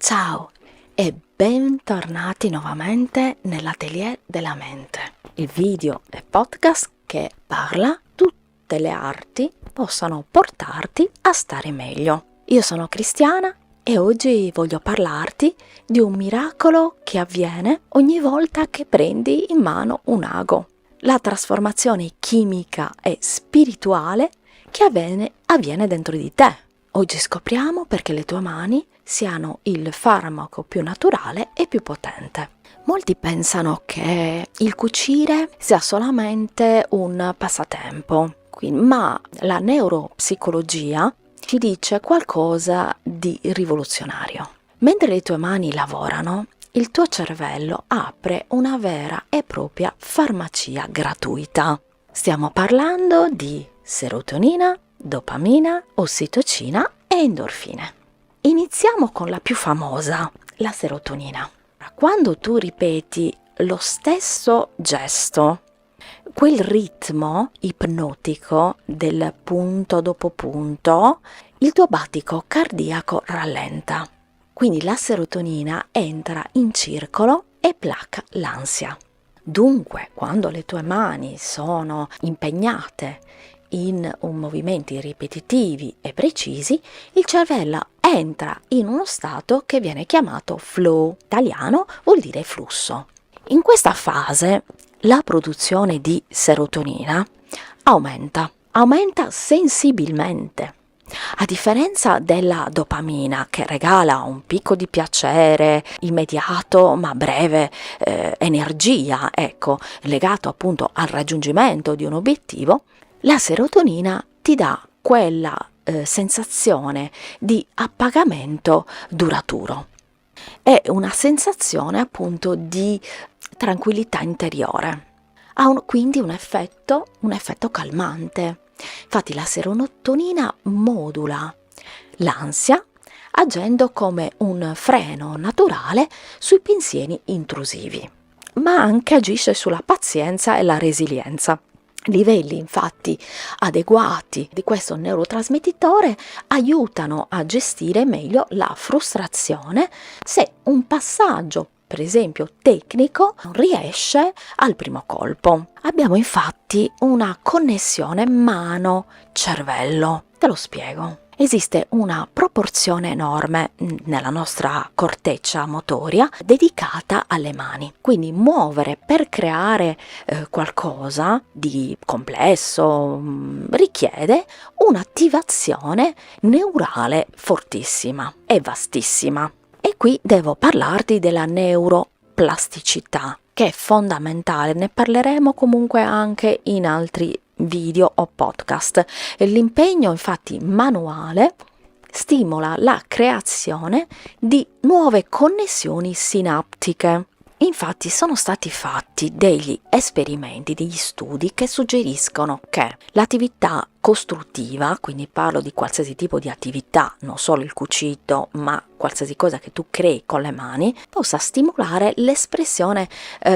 Ciao e bentornati nuovamente nell'Atelier della Mente, il video e podcast che parla tutte le arti possano portarti a stare meglio. Io sono Cristiana e oggi voglio parlarti di un miracolo che avviene ogni volta che prendi in mano un ago. La trasformazione chimica e spirituale che avviene dentro di te. Oggi scopriamo perché le tue mani siano il farmaco più naturale e più potente. Molti pensano che il cucire sia solamente un passatempo, ma la neuropsicologia ci dice qualcosa di rivoluzionario. Mentre le tue mani lavorano, il tuo cervello apre una vera e propria farmacia gratuita. Stiamo parlando di serotonina, dopamina, ossitocina e endorfine. Iniziamo con la più famosa, la serotonina. Quando tu ripeti lo stesso gesto, quel ritmo ipnotico del punto dopo punto, il tuo battito cardiaco rallenta. Quindi la serotonina entra in circolo e placa l'ansia. Dunque, quando le tue mani sono impegnate in movimenti ripetitivi e precisi, il cervello entra in uno stato che viene chiamato flow, italiano vuol dire flusso. In questa fase la produzione di serotonina aumenta sensibilmente. A differenza della dopamina, che regala un picco di piacere immediato ma breve, energia, legato appunto al raggiungimento di un obiettivo, la serotonina ti dà quella sensazione di appagamento duraturo. È una sensazione appunto di tranquillità interiore. Ha quindi un effetto calmante. Infatti la serotonina modula l'ansia agendo come un freno naturale sui pensieri intrusivi, ma anche agisce sulla pazienza e la resilienza. Livelli infatti adeguati di questo neurotrasmettitore aiutano a gestire meglio la frustrazione se un passaggio, per esempio tecnico, non riesce al primo colpo. Abbiamo infatti una connessione mano-cervello. Te lo spiego. Esiste una proporzione enorme nella nostra corteccia motoria dedicata alle mani. Quindi muovere per creare qualcosa di complesso richiede un'attivazione neurale fortissima e vastissima. E qui devo parlarti della neuroplasticità, che è fondamentale. Ne parleremo comunque anche in altri video o podcast. L'impegno infatti manuale stimola la creazione di nuove connessioni sinaptiche. Infatti sono stati fatti degli esperimenti, degli studi che suggeriscono che l'attività costruttiva, quindi parlo di qualsiasi tipo di attività, non solo il cucito, ma qualsiasi cosa che tu crei con le mani, possa stimolare l'espressione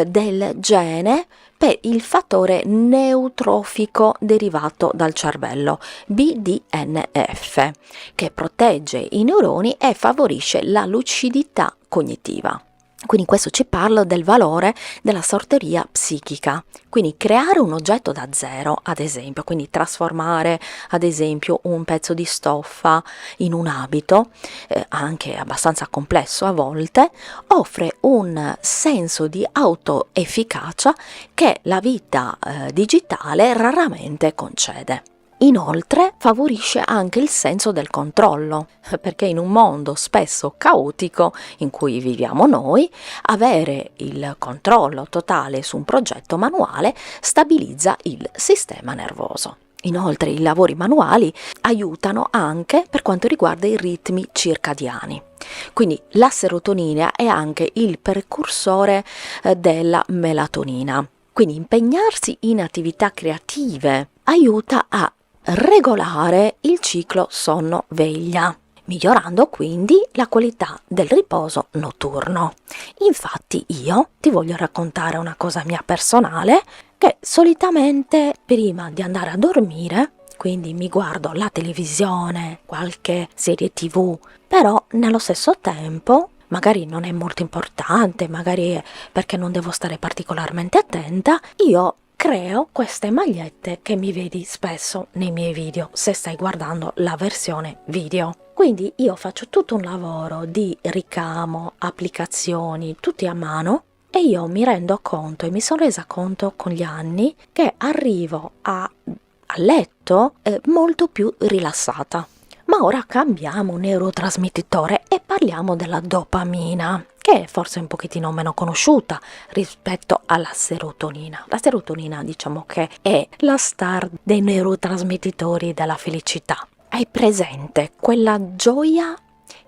del gene per il fattore neutrofico derivato dal cervello, BDNF, che protegge i neuroni e favorisce la lucidità cognitiva. Quindi questo ci parla del valore della sorteria psichica, quindi creare un oggetto da zero, ad esempio, quindi trasformare ad esempio un pezzo di stoffa in un abito, anche abbastanza complesso a volte, offre un senso di autoefficacia che la vita digitale raramente concede. Inoltre favorisce anche il senso del controllo, perché in un mondo spesso caotico in cui viviamo noi, avere il controllo totale su un progetto manuale stabilizza il sistema nervoso. Inoltre i lavori manuali aiutano anche per quanto riguarda i ritmi circadiani. Quindi la serotonina è anche il precursore della melatonina. Quindi impegnarsi in attività creative aiuta a regolare il ciclo sonno-veglia, migliorando quindi la qualità del riposo notturno. Infatti io ti voglio raccontare una cosa mia personale, che solitamente prima di andare a dormire, quindi mi guardo la televisione, qualche serie TV, però nello stesso tempo magari non è molto importante, magari è perché non devo stare particolarmente attenta, io creo queste magliette che mi vedi spesso nei miei video, se stai guardando la versione video. Quindi io faccio tutto un lavoro di ricamo, applicazioni, tutti a mano, e io mi rendo conto e mi sono resa conto con gli anni che arrivo a letto molto più rilassata. Ma ora cambiamo neurotrasmettitore e parliamo della dopamina, che è forse un pochettino meno conosciuta rispetto alla serotonina. La serotonina, diciamo che è la star dei neurotrasmettitori della felicità. Hai presente quella gioia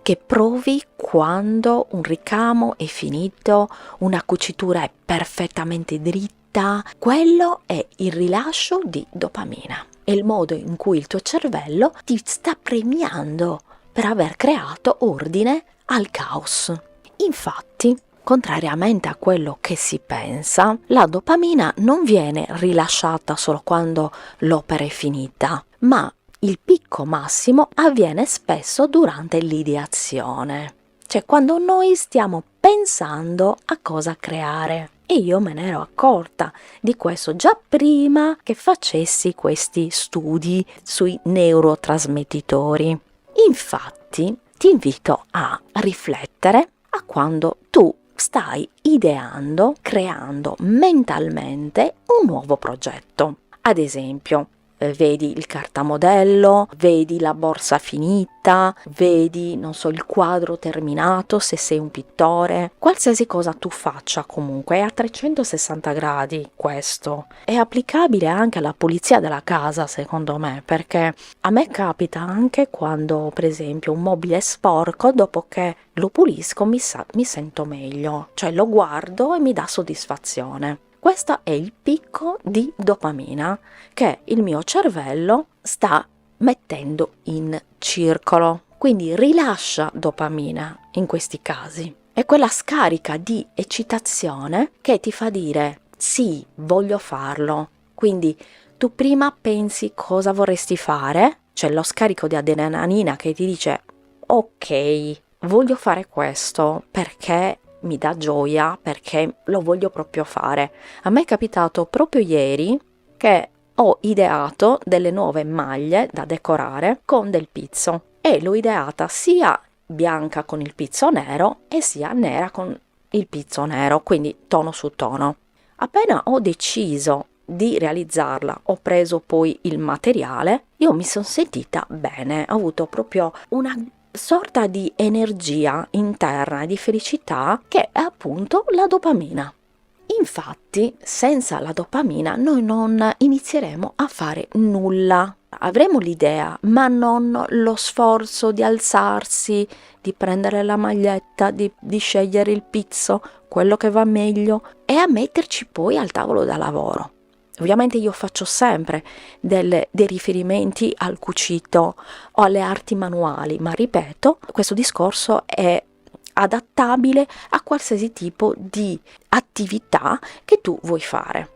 che provi quando un ricamo è finito, una cucitura è perfettamente dritta? Quello è il rilascio di dopamina. È il modo in cui il tuo cervello ti sta premiando per aver creato ordine al caos. Infatti, contrariamente a quello che si pensa, la dopamina non viene rilasciata solo quando l'opera è finita, ma il picco massimo avviene spesso durante l'ideazione, cioè quando noi stiamo pensando a cosa creare. E io me ne ero accorta di questo già prima che facessi questi studi sui neurotrasmettitori. Infatti, ti invito a riflettere a quando tu stai ideando, creando mentalmente un nuovo progetto. Ad esempio, vedi il cartamodello, vedi la borsa finita, vedi, non so, il quadro terminato se sei un pittore. Qualsiasi cosa tu faccia comunque è a 360 gradi questo. È applicabile anche alla pulizia della casa, secondo me, perché a me capita anche quando, per esempio, un mobile è sporco, dopo che lo pulisco mi sento meglio, cioè lo guardo e mi dà soddisfazione. Questo è il picco di dopamina che il mio cervello sta mettendo in circolo. Quindi rilascia dopamina in questi casi. È quella scarica di eccitazione che ti fa dire sì, voglio farlo. Quindi tu prima pensi cosa vorresti fare, c'è lo scarico di adrenalina che ti dice ok, voglio fare questo perché mi dà gioia, perché lo voglio proprio fare. A me è capitato proprio ieri che ho ideato delle nuove maglie da decorare con del pizzo e l'ho ideata sia bianca con il pizzo nero e sia nera con il pizzo nero, quindi tono su tono. Appena ho deciso di realizzarla, ho preso poi il materiale, io mi sono sentita bene, ho avuto proprio una sorta di energia interna, di felicità, che è appunto la dopamina. Infatti, senza la dopamina noi non inizieremo a fare nulla. Avremo l'idea, ma non lo sforzo di alzarsi, di prendere la maglietta, di scegliere il pizzo, quello che va meglio, e a metterci poi al tavolo da lavoro. Ovviamente io faccio sempre dei riferimenti al cucito o alle arti manuali, ma ripeto, questo discorso è adattabile a qualsiasi tipo di attività che tu vuoi fare.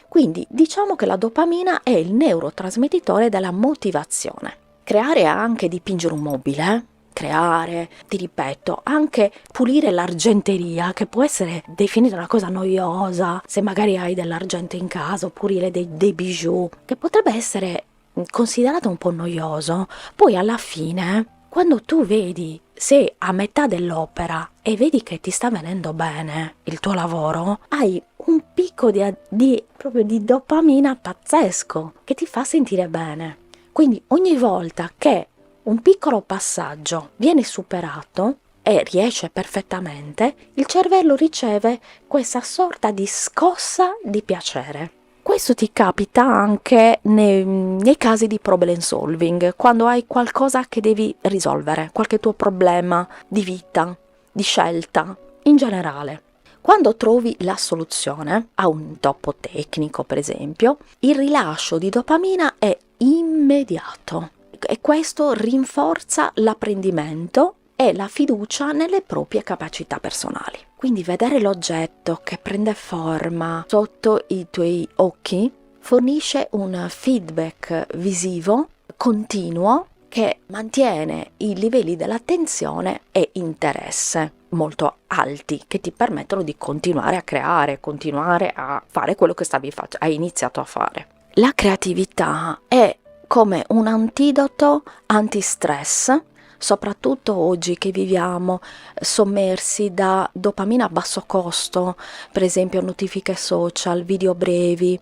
Quindi diciamo che la dopamina è il neurotrasmettitore della motivazione. Creare anche dipingere un mobile, creare, ti ripeto, anche pulire l'argenteria, che può essere definita una cosa noiosa, se magari hai dell'argento in casa, o pulire dei bijou, che potrebbe essere considerato un po' noioso. Poi alla fine, quando tu vedi, sei a metà dell'opera e vedi che ti sta venendo bene il tuo lavoro, hai un picco proprio di dopamina pazzesco che ti fa sentire bene. Quindi ogni volta che un piccolo passaggio viene superato e riesce perfettamente, il cervello riceve questa sorta di scossa di piacere. Questo ti capita anche nei casi di problem solving, quando hai qualcosa che devi risolvere, qualche tuo problema di vita, di scelta, in generale. Quando trovi la soluzione a un intoppo tecnico, per esempio, il rilascio di dopamina è immediato. E questo rinforza l'apprendimento e la fiducia nelle proprie capacità personali. Quindi vedere l'oggetto che prende forma sotto i tuoi occhi fornisce un feedback visivo continuo che mantiene i livelli dell'attenzione e interesse molto alti, che ti permettono di continuare a creare, continuare a fare quello che hai iniziato a fare. La creatività è come un antidoto antistress, soprattutto oggi che viviamo sommersi da dopamina a basso costo, per esempio notifiche social, video brevi,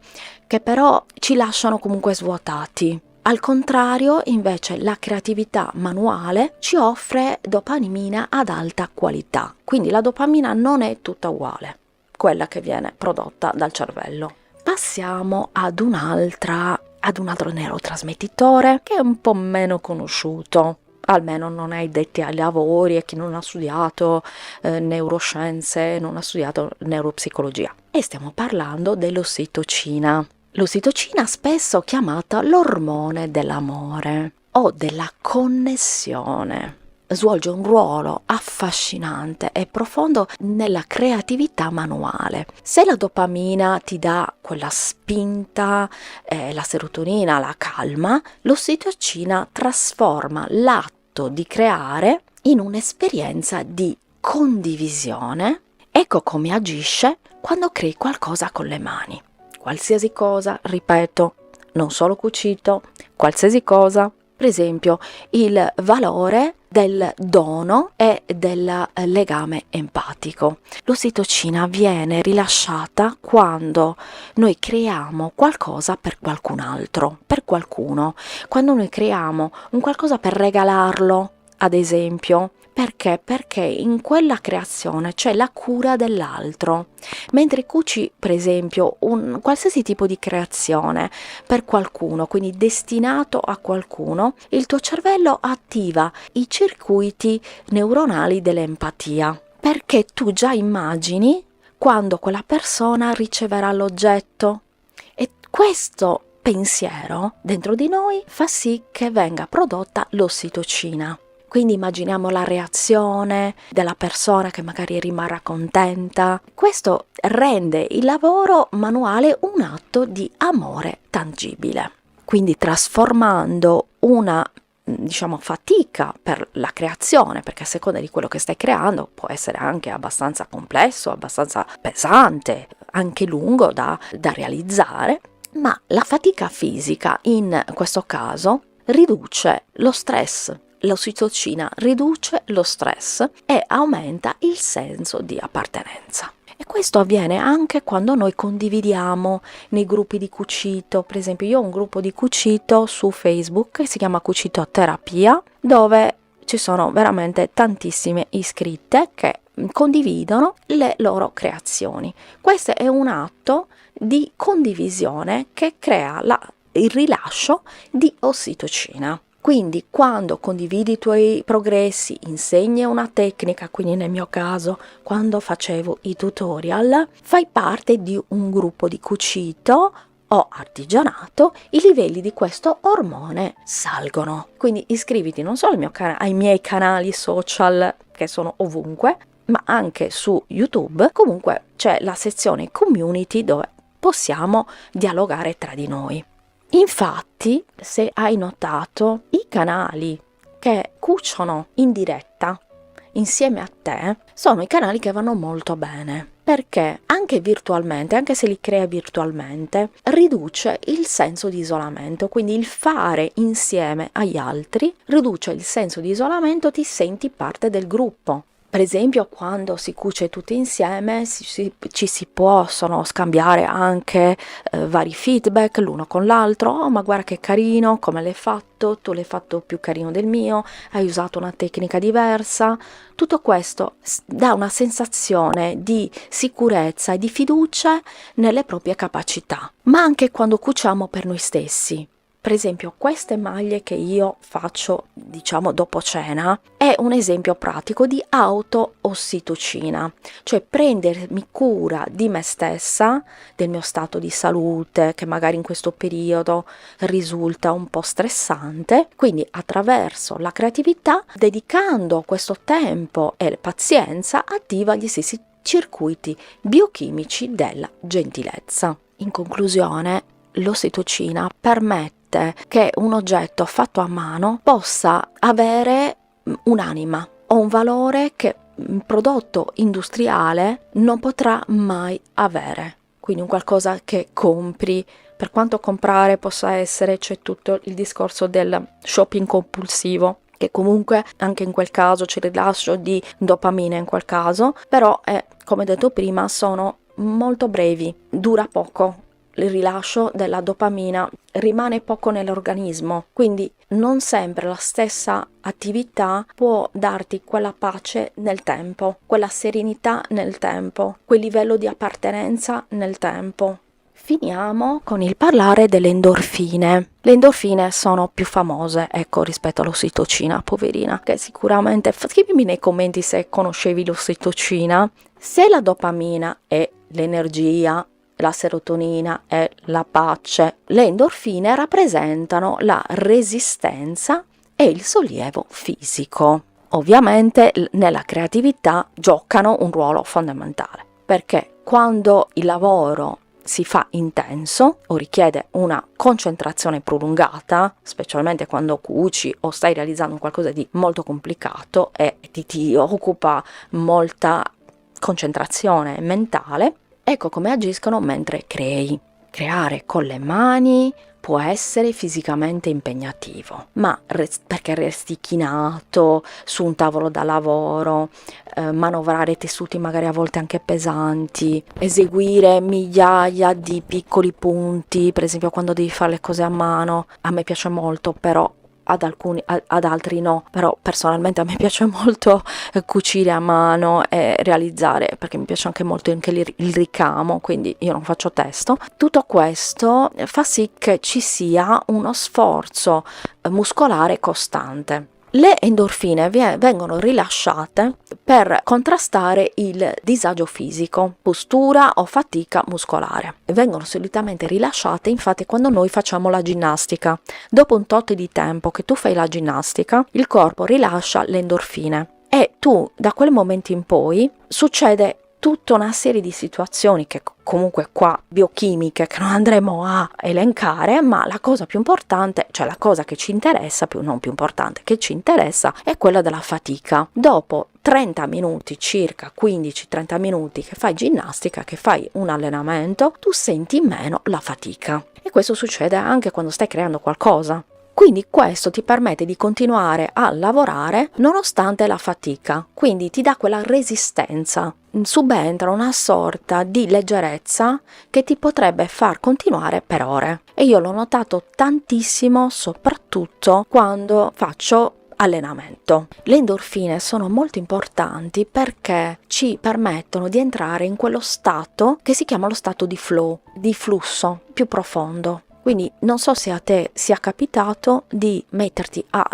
che però ci lasciano comunque svuotati. Al contrario, invece, la creatività manuale ci offre dopamina ad alta qualità, quindi la dopamina non è tutta uguale, quella che viene prodotta dal cervello. Passiamo ad un altro neurotrasmettitore che è un po' meno conosciuto, almeno non è addetti ai lavori e chi non ha studiato neuroscienze, non ha studiato neuropsicologia. E stiamo parlando dell'ossitocina. L'ossitocina spesso chiamata l'ormone dell'amore o della connessione. Svolge un ruolo affascinante e profondo nella creatività manuale. Se la dopamina ti dà quella spinta, la serotonina la calma, l'ossitocina trasforma l'atto di creare in un'esperienza di condivisione. Ecco come agisce quando crei qualcosa con le mani. Qualsiasi cosa, ripeto, non solo cucito, qualsiasi cosa. Per esempio, il valore del dono e del legame empatico. L'ossitocina viene rilasciata quando noi creiamo qualcosa per qualcun altro, per qualcuno. Quando noi creiamo un qualcosa per regalarlo, ad esempio. Perché? Perché in quella creazione c'è la cura dell'altro. Mentre cuci, per esempio, un qualsiasi tipo di creazione per qualcuno, quindi destinato a qualcuno, il tuo cervello attiva i circuiti neuronali dell'empatia. Perché tu già immagini quando quella persona riceverà l'oggetto. E questo pensiero dentro di noi fa sì che venga prodotta l'ossitocina. Quindi immaginiamo la reazione della persona che magari rimarrà contenta. Questo rende il lavoro manuale un atto di amore tangibile. Quindi trasformando una fatica per la creazione, perché a seconda di quello che stai creando può essere anche abbastanza complesso, abbastanza pesante, anche lungo da realizzare, ma la fatica fisica in questo caso riduce lo stress. L'ossitocina riduce lo stress e aumenta il senso di appartenenza. E questo avviene anche quando noi condividiamo nei gruppi di cucito. Per esempio, io ho un gruppo di cucito su Facebook che si chiama Cucito Terapia, dove ci sono veramente tantissime iscritte che condividono le loro creazioni. Questo è un atto di condivisione che crea il rilascio di ossitocina. Quindi quando condividi i tuoi progressi, insegni una tecnica, quindi nel mio caso quando facevo i tutorial, fai parte di un gruppo di cucito o artigianato, i livelli di questo ormone salgono. Quindi iscriviti non solo ai miei canali social che sono ovunque, ma anche su YouTube. Comunque c'è la sezione community dove possiamo dialogare tra di noi. Infatti, se hai notato, i canali che cuciono in diretta insieme a te sono i canali che vanno molto bene, perché anche virtualmente, anche se li crea virtualmente, riduce il senso di isolamento. Quindi il fare insieme agli altri riduce il senso di isolamento, ti senti parte del gruppo. Per esempio, quando si cuce tutti insieme ci si possono scambiare anche vari feedback l'uno con l'altro. Oh, ma guarda che carino, come l'hai fatto, tu l'hai fatto più carino del mio, hai usato una tecnica diversa. Tutto questo dà una sensazione di sicurezza e di fiducia nelle proprie capacità, ma anche quando cuciamo per noi stessi. Per esempio, queste maglie che io faccio, dopo cena, è un esempio pratico di auto-ossitocina, cioè prendermi cura di me stessa, del mio stato di salute, che magari in questo periodo risulta un po' stressante, quindi attraverso la creatività, dedicando questo tempo e pazienza, attiva gli stessi circuiti biochimici della gentilezza. In conclusione, l'ossitocina permette pensate che un oggetto fatto a mano possa avere un'anima o un valore che un prodotto industriale non potrà mai avere? Quindi un qualcosa che compri, per quanto comprare possa essere, c'è tutto il discorso del shopping compulsivo, che comunque anche in quel caso c'è il rilascio di dopamina in quel caso, però come detto prima, sono molto brevi, dura poco. Il rilascio della dopamina rimane poco nell'organismo, quindi non sempre la stessa attività può darti quella pace nel tempo, quella serenità nel tempo, quel livello di appartenenza nel tempo. Finiamo con il parlare delle endorfine. Le endorfine sono più famose, ecco, rispetto all'ossitocina, poverina, che sicuramente, scrivimi nei commenti se conoscevi l'ossitocina. Se la dopamina è l'energia, la serotonina è la pace, le endorfine rappresentano la resistenza e il sollievo fisico. Ovviamente nella creatività giocano un ruolo fondamentale, perché quando il lavoro si fa intenso o richiede una concentrazione prolungata, specialmente quando cuci o stai realizzando qualcosa di molto complicato e ti occupa molta concentrazione mentale, ecco come agiscono mentre crei. Creare con le mani può essere fisicamente impegnativo, ma perché resti chinato su un tavolo da lavoro, manovrare tessuti magari a volte anche pesanti, eseguire migliaia di piccoli punti, per esempio quando devi fare le cose a mano, a me piace molto, però ad altri no, però personalmente a me piace molto cucire a mano e realizzare, perché mi piace anche molto anche il ricamo, quindi io non faccio testo. Tutto questo fa sì che ci sia uno sforzo muscolare costante. Le endorfine vengono rilasciate per contrastare il disagio fisico, postura o fatica muscolare. Vengono solitamente rilasciate infatti quando noi facciamo la ginnastica. Dopo un tot di tempo che tu fai la ginnastica, il corpo rilascia le endorfine e tu da quel momento in poi succede tutta una serie di situazioni che comunque qua biochimiche che non andremo a elencare, ma la cosa più importante, cioè la cosa che ci interessa, non più importante, che ci interessa è quella della fatica. Dopo 30 minuti circa, 15-30 minuti che fai ginnastica, che fai un allenamento, tu senti meno la fatica. E questo succede anche quando stai creando qualcosa. Quindi questo ti permette di continuare a lavorare nonostante la fatica, quindi ti dà quella resistenza, subentra una sorta di leggerezza che ti potrebbe far continuare per ore. E io l'ho notato tantissimo soprattutto quando faccio allenamento. Le endorfine sono molto importanti perché ci permettono di entrare in quello stato che si chiama lo stato di flow, di flusso più profondo. Quindi non so se a te sia capitato di metterti a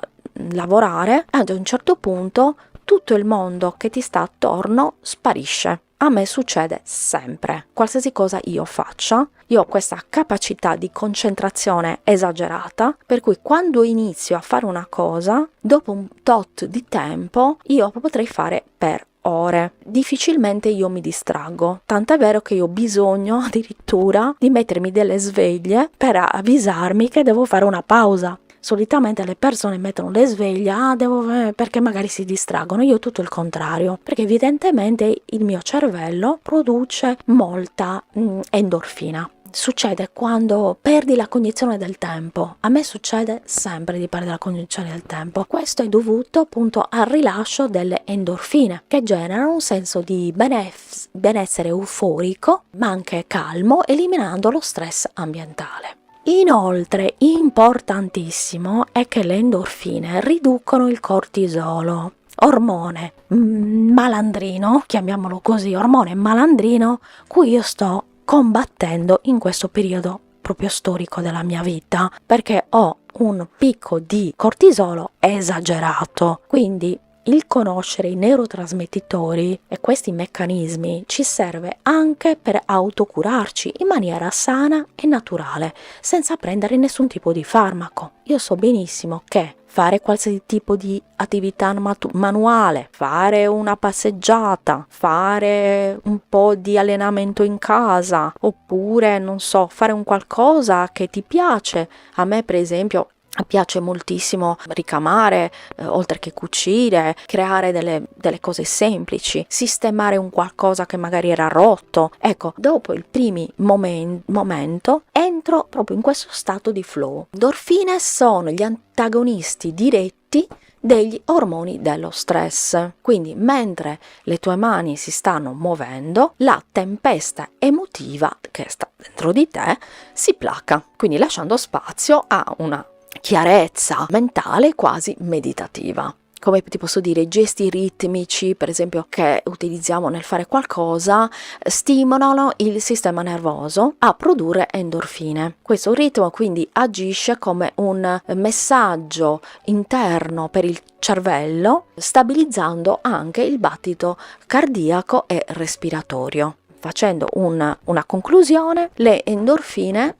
lavorare e ad un certo punto tutto il mondo che ti sta attorno sparisce. A me succede sempre, qualsiasi cosa io faccia, io ho questa capacità di concentrazione esagerata, per cui quando inizio a fare una cosa, dopo un tot di tempo, io potrei fare per ore. Difficilmente io mi distraggo, tant'è vero che io ho bisogno addirittura di mettermi delle sveglie per avvisarmi che devo fare una pausa. Solitamente le persone mettono le sveglie, perché magari si distraggono. Io tutto il contrario, perché evidentemente il mio cervello produce molta endorfina. Succede quando perdi la cognizione del tempo. A me succede sempre di perdere la cognizione del tempo. Questo è dovuto appunto al rilascio delle endorfine, che generano un senso di benessere euforico, ma anche calmo, eliminando lo stress ambientale. Inoltre, importantissimo è che le endorfine riducono il cortisolo, ormone malandrino, chiamiamolo così, ormone malandrino, cui io sto combattendo in questo periodo proprio storico della mia vita, perché ho un picco di cortisolo esagerato. Quindi il conoscere i neurotrasmettitori e questi meccanismi ci serve anche per autocurarci in maniera sana e naturale, senza prendere nessun tipo di farmaco. Io so benissimo che fare qualsiasi tipo di attività manuale, fare una passeggiata, fare un po' di allenamento in casa, oppure non so, fare un qualcosa che ti piace. A me per esempio piace moltissimo ricamare, oltre che cucire, creare delle cose semplici, sistemare un qualcosa che magari era rotto. Ecco, dopo il primi momento entro proprio in questo stato di flow. Endorfine sono gli antagonisti diretti degli ormoni dello stress. Quindi mentre le tue mani si stanno muovendo, la tempesta emotiva che sta dentro di te si placa, quindi lasciando spazio a una chiarezza mentale quasi meditativa. Come ti posso dire, i gesti ritmici, per esempio, che utilizziamo nel fare qualcosa, stimolano il sistema nervoso a produrre endorfine. Questo ritmo quindi agisce come un messaggio interno per il cervello, stabilizzando anche il battito cardiaco e respiratorio. Facendo una conclusione, le endorfine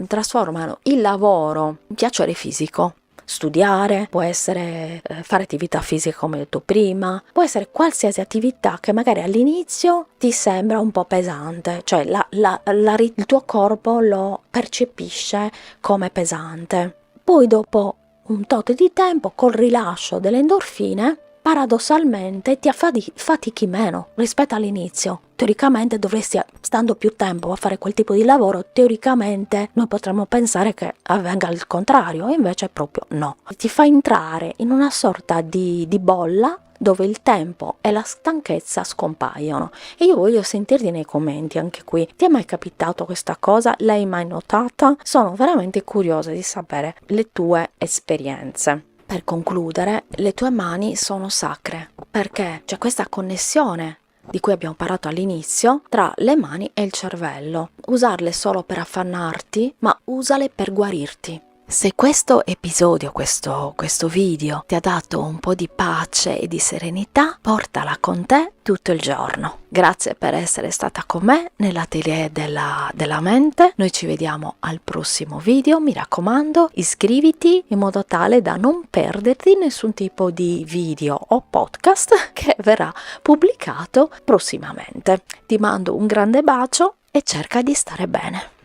trasformano il lavoro in piacere fisico. Studiare, può essere fare attività fisica come ho detto prima, può essere qualsiasi attività che magari all'inizio ti sembra un po' pesante, cioè il tuo corpo lo percepisce come pesante. Poi dopo un tot di tempo, col rilascio delle endorfine, paradossalmente ti affatichi meno rispetto all'inizio. Teoricamente dovresti, stando più tempo a fare quel tipo di lavoro, teoricamente noi potremmo pensare che avvenga il contrario, e invece proprio no. Ti fa entrare in una sorta di bolla dove il tempo e la stanchezza scompaiono. E io voglio sentirti nei commenti anche qui. Ti è mai capitato questa cosa? L'hai mai notata? Sono veramente curiosa di sapere le tue esperienze. Per concludere, le tue mani sono sacre, perché c'è questa connessione di cui abbiamo parlato all'inizio tra le mani e il cervello. Usarle solo per affannarti, ma usale per guarirti. Se questo episodio, questo video ti ha dato un po' di pace e di serenità, portala con te tutto il giorno. Grazie per essere stata con me nell'atelier della mente. Noi ci vediamo al prossimo video. Mi raccomando, iscriviti in modo tale da non perderti nessun tipo di video o podcast che verrà pubblicato prossimamente. Ti mando un grande bacio e cerca di stare bene.